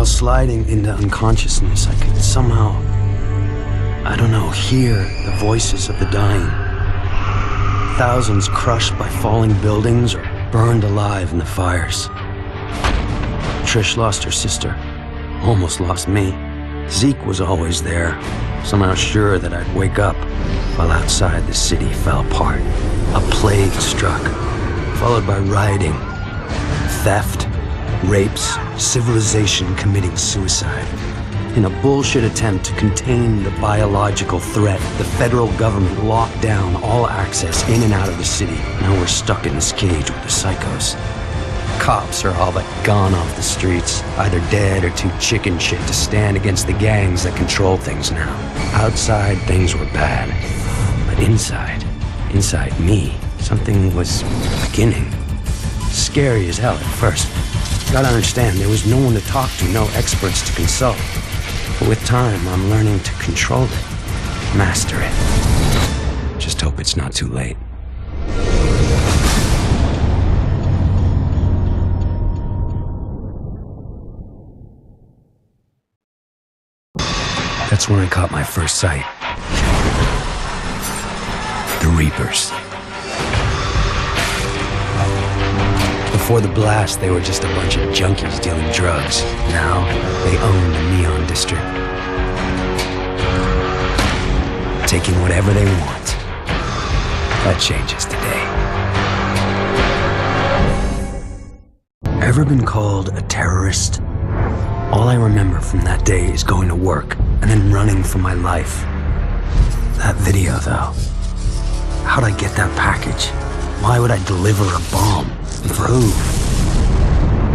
While sliding into unconsciousness, I could somehow, I don't know, hear the voices of the dying. Thousands crushed by falling buildings or burned alive in the fires. Trish lost her sister, almost lost me. Zeke was always there, somehow sure that I'd wake up, while outside the city fell apart. A plague struck, followed by rioting, theft, rapes, civilization committing suicide. In a bullshit attempt to contain the biological threat, the federal government locked down all access in and out of the city. Now we're stuck in this cage with the psychos. Cops are all but gone off the streets, either dead or too chicken shit to stand against the gangs that control things now. Outside, things were bad. But inside me, something was beginning. Scary as hell at first. Gotta understand, there was no one to talk to, no experts to consult. But with time, I'm learning to control it, master it. Just hope it's not too late. That's when I caught my first sight. The Reapers. Before the blast, they were just a bunch of junkies dealing drugs. Now, they own the Neon District. Taking whatever they want. That changes today. Ever been called a terrorist? All I remember from that day is going to work and then running for my life. That video, though. How'd I get that package? Why would I deliver a bomb? And for who?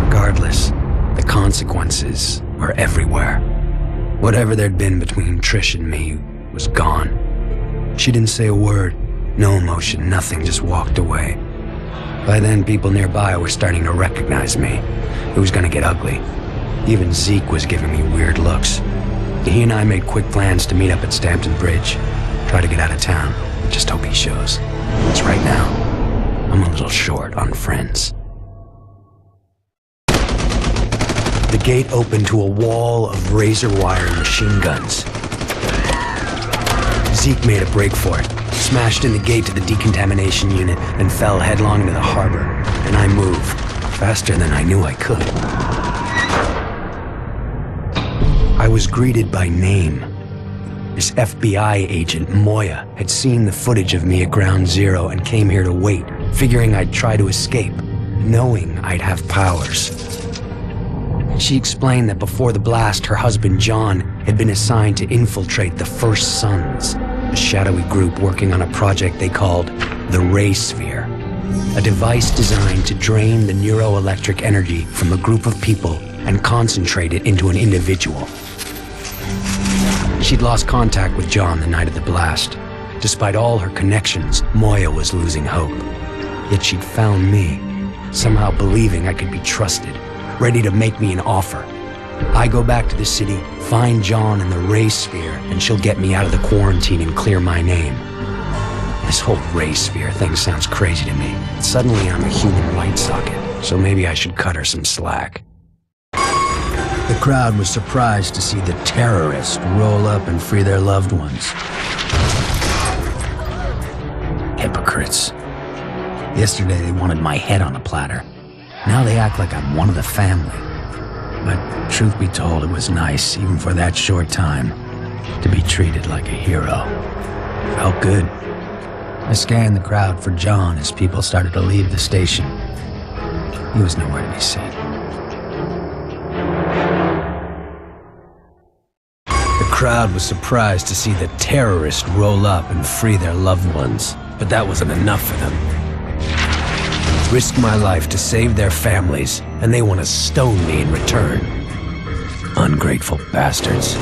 Regardless, the consequences were everywhere. Whatever there'd been between Trish and me was gone. She didn't say a word, no emotion, nothing, just walked away. By then, people nearby were starting to recognize me. It was gonna get ugly. Even Zeke was giving me weird looks. He and I made quick plans to meet up at Stampton Bridge, try to get out of town. Just hope he shows. It's right now, I'm a little short on friends. The gate opened to a wall of razor wire machine guns. Zeke made a break for it, smashed in the gate to the decontamination unit, and fell headlong into the harbor. And I moved, faster than I knew I could. I was greeted by name. This FBI agent, Moya, had seen the footage of me at Ground Zero and came here to wait, figuring I'd try to escape, knowing I'd have powers. She explained that before the blast, her husband John had been assigned to infiltrate the First Sons, a shadowy group working on a project they called the Ray Sphere, a device designed to drain the neuroelectric energy from a group of people and concentrate it into an individual. She'd lost contact with John the night of the blast. Despite all her connections, Moya was losing hope. Yet she'd found me, somehow believing I could be trusted, ready to make me an offer. I go back to the city, find John in the Ray Sphere, and she'll get me out of the quarantine and clear my name. This whole Ray Sphere thing sounds crazy to me. Suddenly I'm a human light socket, so maybe I should cut her some slack. The crowd was surprised to see the terrorists roll up and free their loved ones. Hypocrites. Yesterday they wanted my head on a platter. Now they act like I'm one of the family. But truth be told, it was nice, even for that short time, to be treated like a hero. Felt good. I scanned the crowd for John as people started to leave the station. He was nowhere to be seen. The crowd was surprised to see the terrorists roll up and free their loved ones, but that wasn't enough for them. Risked my life to save their families, and they want to stone me in return. Ungrateful bastards.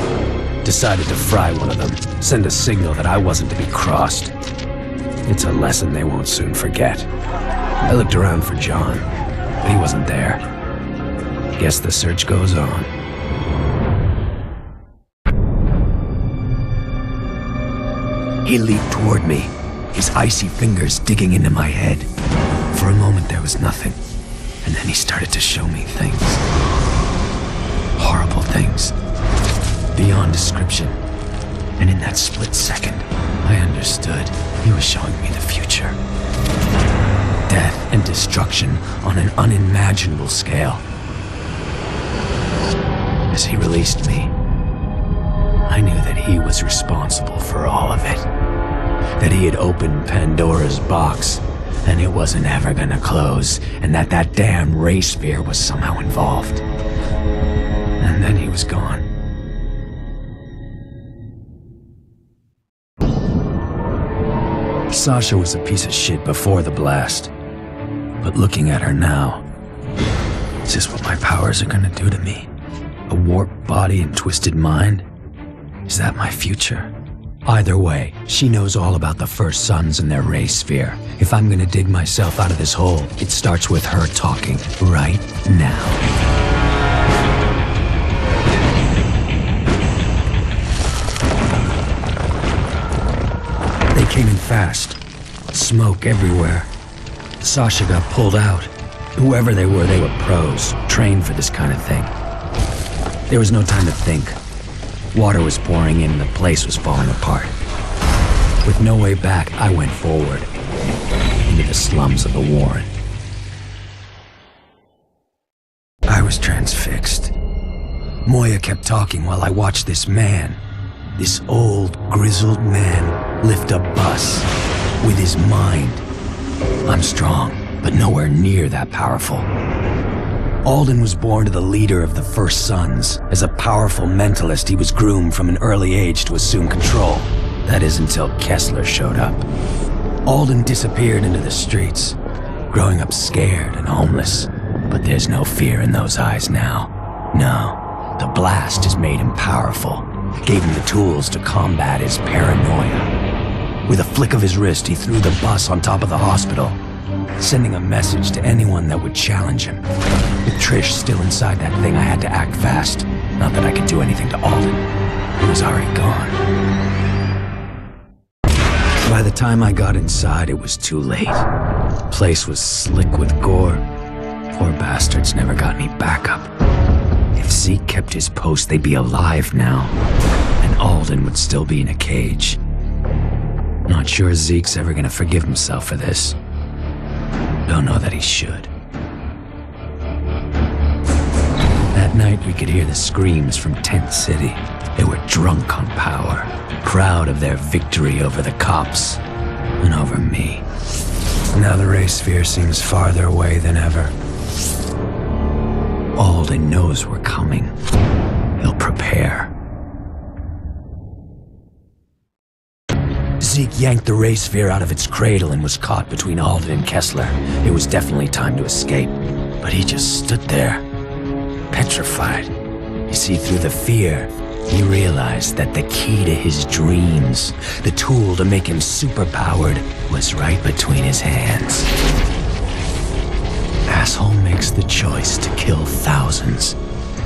Decided to fry one of them, send a signal that I wasn't to be crossed. It's a lesson they won't soon forget. I looked around for John, but he wasn't there. Guess the search goes on. He leaped toward me, his icy fingers digging into my head. For a moment there was nothing, and then he started to show me things. Horrible things. Beyond description. And in that split second, I understood he was showing me the future. Death and destruction on an unimaginable scale. As he released me, I knew that he was responsible for all of it. That he had opened Pandora's box, and it wasn't ever gonna close, and that damn ray sphere was somehow involved. And then he was gone. Sasha was a piece of shit before the blast. But looking at her now, is this what my powers are gonna do to me? A warped body and twisted mind? Is that my future? Either way, she knows all about the First Sons and their ray sphere. If I'm gonna dig myself out of this hole, it starts with her talking right now. They came in fast. Smoke everywhere. Sasha got pulled out. Whoever they were pros, trained for this kind of thing. There was no time to think. Water was pouring in and the place was falling apart. With no way back, I went forward, into the slums of the Warren. I was transfixed. Moya kept talking while I watched this man, this old, grizzled man, lift a bus with his mind. I'm strong, but nowhere near that powerful. Alden was born to the leader of the First Sons. As a powerful mentalist, he was groomed from an early age to assume control. That is until Kessler showed up. Alden disappeared into the streets, growing up scared and homeless. But there's no fear in those eyes now. No, the blast has made him powerful, gave him the tools to combat his paranoia. With a flick of his wrist, he threw the bus on top of the hospital, sending a message to anyone that would challenge him. With Trish still inside that thing, I had to act fast. Not that I could do anything to Alden. He was already gone. By the time I got inside, it was too late. The place was slick with gore. Poor bastards never got any backup. If Zeke kept his post, they'd be alive now. And Alden would still be in a cage. Not sure Zeke's ever gonna forgive himself for this. Don't know that he should. That night we could hear the screams from Tent City. They were drunk on power, proud of their victory over the cops and over me. Now the ray sphere seems farther away than ever. Alden knows we're coming. He'll prepare. Zeke yanked the ray sphere out of its cradle and was caught between Alden and Kessler. It was definitely time to escape, but he just stood there, petrified. You see, through the fear, he realized that the key to his dreams, the tool to make him superpowered, was right between his hands. Asshole makes the choice to kill thousands,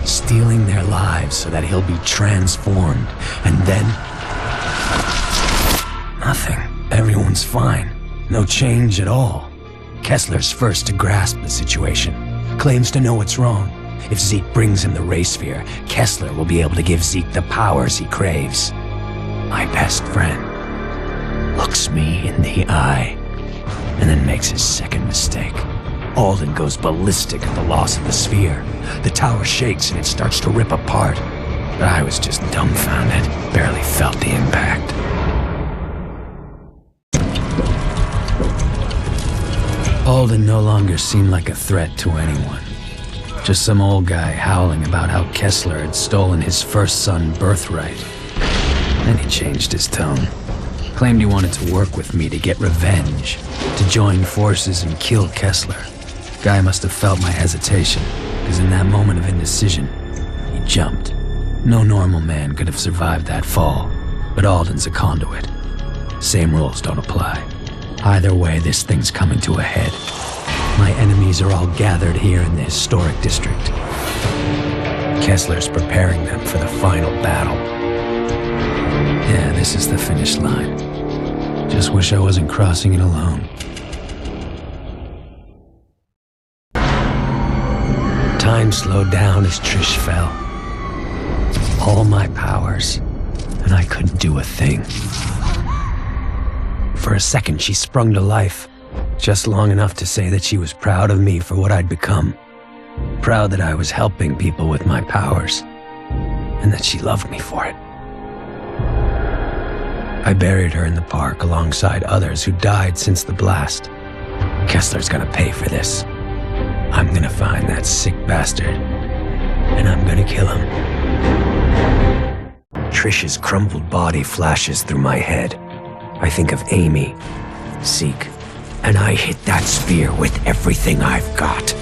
stealing their lives so that he'll be transformed, and then nothing. Everyone's fine. No change at all. Kessler's first to grasp the situation. Claims to know what's wrong. If Zeke brings him the ray sphere, Kessler will be able to give Zeke the powers he craves. My best friend looks me in the eye and then makes his second mistake. Alden goes ballistic at the loss of the sphere. The tower shakes and it starts to rip apart. But I was just dumbfounded, barely felt the impact. Alden no longer seemed like a threat to anyone. Just some old guy howling about how Kessler had stolen his first son birthright. Then he changed his tone. Claimed he wanted to work with me to get revenge, to join forces and kill Kessler. Guy must have felt my hesitation, because in that moment of indecision, he jumped. No normal man could have survived that fall, but Alden's a conduit. Same rules don't apply. Either way, this thing's coming to a head. My enemies are all gathered here in the historic district. Kessler's preparing them for the final battle. Yeah, this is the finish line. Just wish I wasn't crossing it alone. Time slowed down as Trish fell. all my powers, and I couldn't do a thing. For a second, she sprung to life, just long enough to say that she was proud of me for what I'd become. Proud that I was helping people with my powers, and that she loved me for it. I buried her in the park alongside others who died since the blast. Kessler's gonna pay for this. I'm gonna find that sick bastard, and I'm gonna kill him. Trish's crumpled body flashes through my head. I think of Amy, Zeke, and I hit that spear with everything I've got.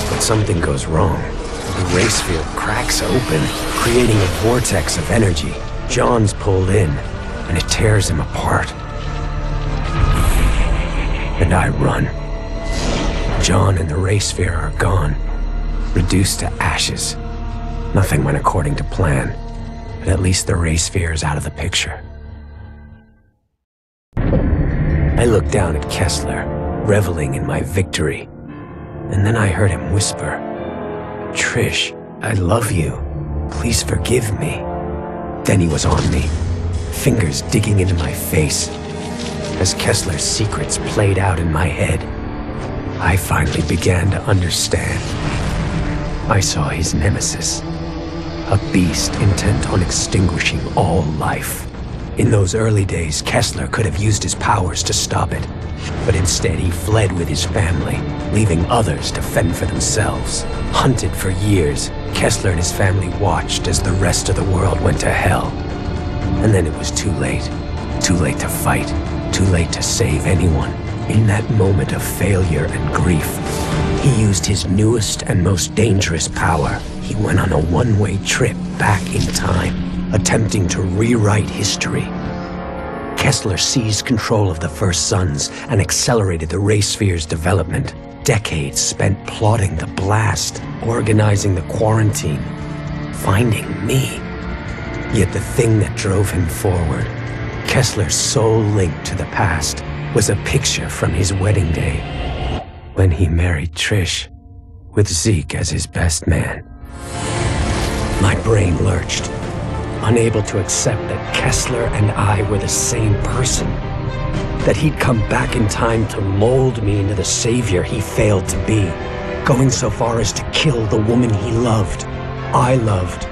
But something goes wrong. The race field cracks open, creating a vortex of energy. John's pulled in, and it tears him apart. And I run. John and the race sphere are gone, reduced to ashes. Nothing went according to plan, but at least the race sphere is out of the picture. I looked down at Kessler, reveling in my victory, and then I heard him whisper, "Trish, I love you. Please forgive me." Then he was on me, fingers digging into my face. As Kessler's secrets played out in my head, I finally began to understand. I saw his nemesis, a beast intent on extinguishing all life. In those early days, Kessler could have used his powers to stop it, but instead he fled with his family, leaving others to fend for themselves. Hunted for years, Kessler and his family watched as the rest of the world went to hell. And then it was too late. Too late to fight. Too late to save anyone. In that moment of failure and grief, he used his newest and most dangerous power. He went on a one-way trip back in time, attempting to rewrite history. Kessler seized control of the First Sons and accelerated the race sphere's development. Decades spent plotting the blast, organizing the quarantine, finding me. Yet the thing that drove him forward, Kessler's sole link to the past, was a picture from his wedding day, when he married Trish, with Zeke as his best man. My brain lurched, unable to accept that Kessler and I were the same person, that he'd come back in time to mold me into the savior he failed to be, going so far as to kill the woman he loved, I loved,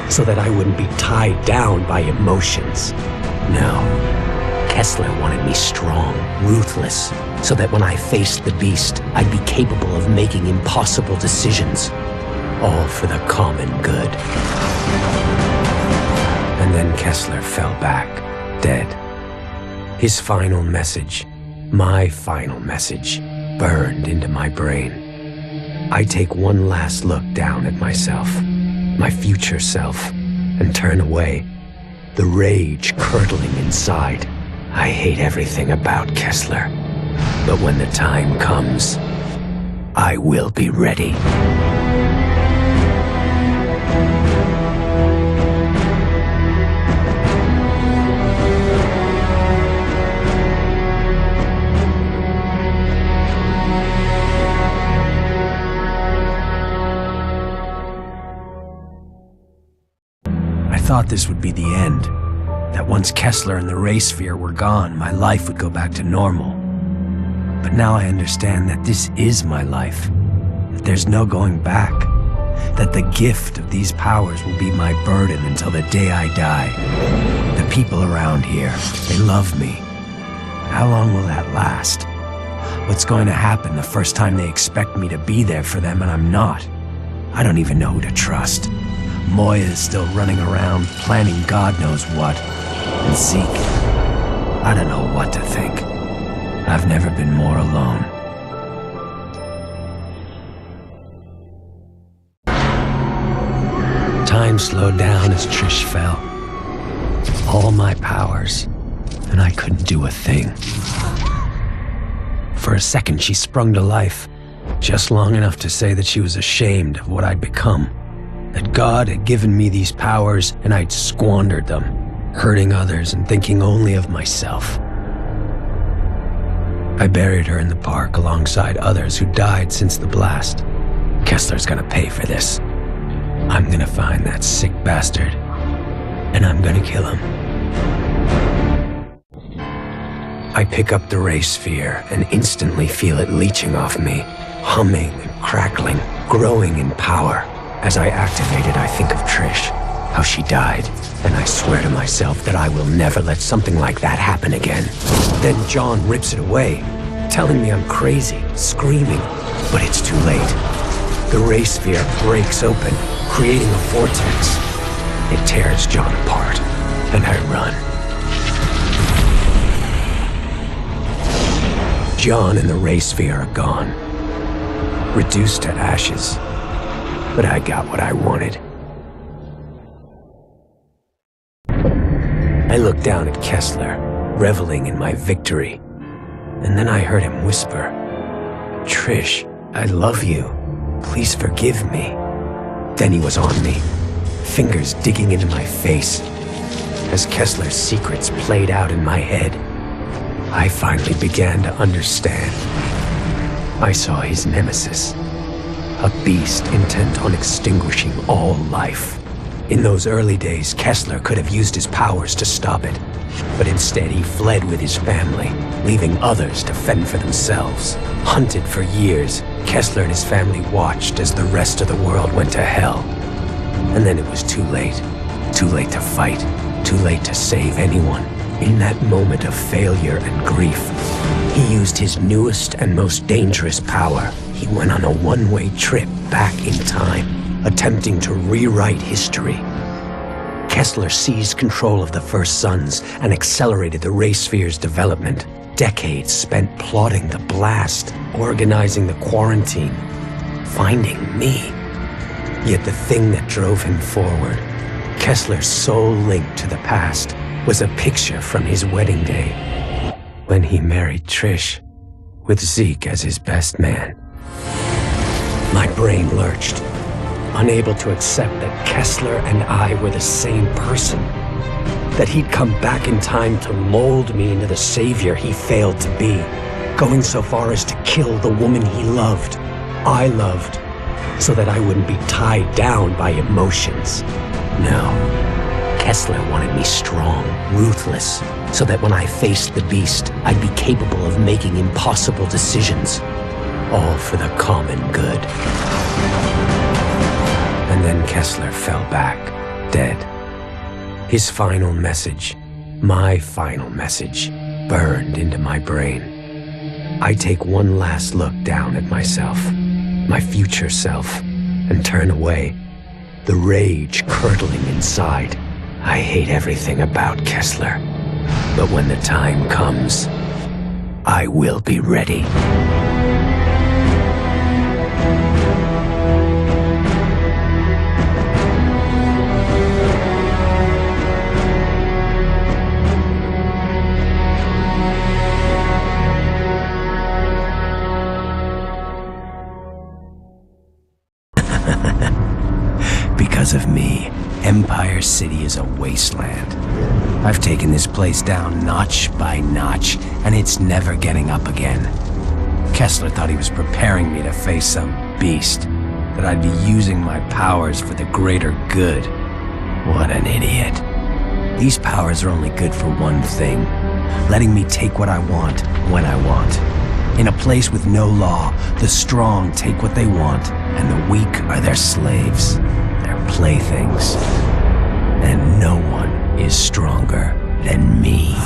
so that I wouldn't be tied down by emotions. No, Kessler wanted me strong, ruthless, so that when I faced the beast, I'd be capable of making impossible decisions, all for the common good. And then Kessler fell back, dead. His final message, my final message, burned into my brain. I take one last look down at myself, my future self, and turn away, the rage curdling inside. I hate everything about Kessler, but when the time comes, I will be ready. I thought this would be the end, that once Kessler and the race sphere were gone, my life would go back to normal. But now I understand that this is my life, that there's no going back, that the gift of these powers will be my burden until the day I die. The people around here, they love me. How long will that last? What's going to happen the first time they expect me to be there for them and I'm not? I don't even know who to trust. Moya is still running around, planning God knows what. And Zeke, I don't know what to think. I've never been more alone. Time slowed down as Trish fell. All my powers, and I couldn't do a thing. For a second, she sprung to life, just long enough to say that she was ashamed of what I'd become. That God had given me these powers and I'd squandered them, hurting others and thinking only of myself. I buried her in the park alongside others who died since the blast. Kessler's gonna pay for this. I'm gonna find that sick bastard, and I'm gonna kill him. I pick up the ray sphere and instantly feel it leeching off me, humming and crackling, growing in power. As I activate it, I think of Trish, how she died, and I swear to myself that I will never let something like that happen again. Then John rips it away, telling me I'm crazy, screaming, but it's too late. The ray sphere breaks open, creating a vortex. It tears John apart, and I run. John and the ray sphere are gone, reduced to ashes, but I got what I wanted. I looked down at Kessler, reveling in my victory, and then I heard him whisper, "Trish, I love you. Please forgive me." Then he was on me, fingers digging into my face. As Kessler's secrets played out in my head, I finally began to understand. I saw his nemesis, a beast intent on extinguishing all life. In those early days, Kessler could have used his powers to stop it, but instead he fled with his family, leaving others to fend for themselves. Hunted for years, Kessler and his family watched as the rest of the world went to hell. And then it was too late. Too late to fight, too late to save anyone. In that moment of failure and grief, he used his newest and most dangerous power. He went on a one-way trip back in time, attempting to rewrite history. Kessler seized control of the First Sons and accelerated the ray sphere's development. Decades spent plotting the blast, organizing the quarantine, finding me. Yet the thing that drove him forward, Kessler's sole link to the past, was a picture from his wedding day, when he married Trish, with Zeke as his best man. My brain lurched, unable to accept that Kessler and I were the same person, that he'd come back in time to mold me into the savior he failed to be, going so far as to kill the woman he loved, I loved, so that I wouldn't be tied down by emotions. No. Kessler wanted me strong, ruthless, so that when I faced the beast, I'd be capable of making impossible decisions, all for the common good. And then Kessler fell back, dead. His final message, my final message, burned into my brain. I take one last look down at myself, my future self, and turn away, the rage curdling inside. I hate everything about Kessler, but when the time comes, I will be ready. Because of me, Empire City is a wasteland. I've taken this place down notch by notch, and it's never getting up again. Kessler thought he was preparing me to face some beast, that I'd be using my powers for the greater good. What an idiot. These powers are only good for one thing, letting me take what I want, when I want. In a place with no law, the strong take what they want, and the weak are their slaves, their playthings. And no one is stronger than me.